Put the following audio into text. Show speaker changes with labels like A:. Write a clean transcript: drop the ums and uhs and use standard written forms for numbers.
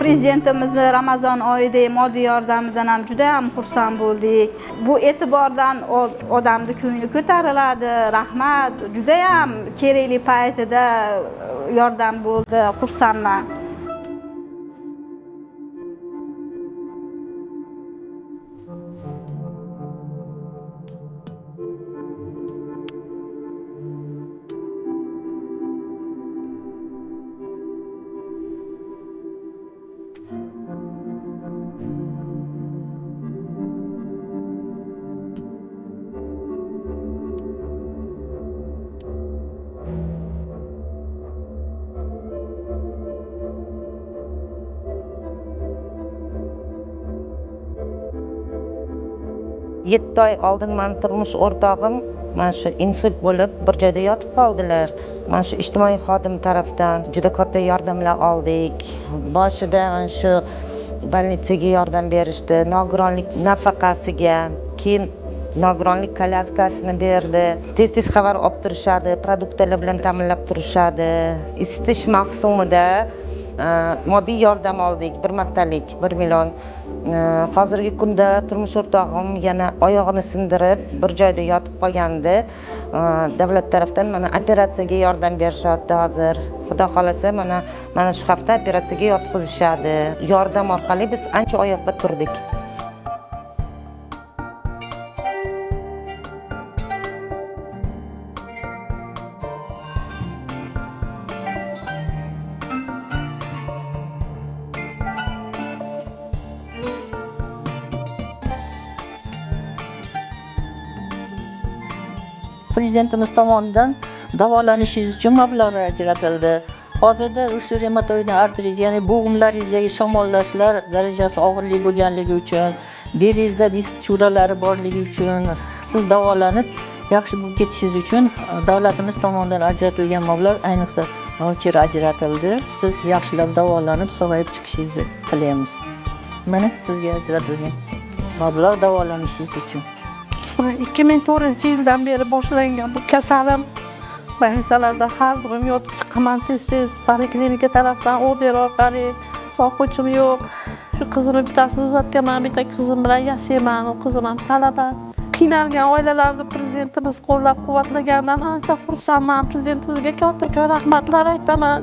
A: Prezidentimizni Ramazon oyida moddiy yordamidan ham juda ham xursand bo'ldik. Bu e'tibordan odamni ko'ngli ko'tariladi. Rahmat, juda ham kerakli paytida yordam bo'ldi. Xursandman.
B: Yetti oy oldin men turmush o'rtog'im mana shu insult bo'lib bir joyda yotib qoldilar. Mana shu ijtimoiy xodim tarafdan juda katta yordamlar oldik. Boshida mana shu больницаga yordam berishdi, nogironlik nafaqasiga, keyin nogironlik kolyaskasini berdi. Tez xabar olib turishadi, produktlar bilan ta'minlab turishadi. Isitish mavsumida moddiy yordam oldik, bir martalik 1 million. Hozirgi kunda turmush o'rtog'im yana oyog'ini sindirib bir joyda yotib qolgandi. Davlat tarafdan mana operatsiyaga yordam berishyapti hozir. Xudo xolasa mana shu hafta operatsiyaga yotqizishadi. Yordam orqali biz ancha oyoqqa turdik.
C: Prezidentimiz tomonidan davolanishingiz uchun mablag' ajratildi. Hozirda o'sha reumatoid artrit, ya'ni bo'g'imlaringizdagi shamollashlar darajasi og'irlik bo'lganligi uchun, belingizda disk churalari borligi uchun, siz davolanib yaxshi bo'lib ketishingiz uchun davlatimiz tomonidan ajratilgan mablag' ayniqsa voucher ajratildi. Siz yaxshilab davolanib, sog'ayib chiqishingizni tilaymiz. Mana sizga ajratilgan mablag' davolanishingiz uchun.
D: 2004-yildan beri boshlangan bu kasalim больницаlarda har doim yotib chiqaman tez poliklinika tarafdan order orqali, sog'uvchim yo'q. Shu qizimni bittasini uzatganman, bitta qizim bilan yashayman, u qizim ham talaba. Qiynalgan oilalarni prezidentimiz qo'llab-quvvatlaganidan ancha xursandman. Prezidentimizga katta rahmatlar aytaman.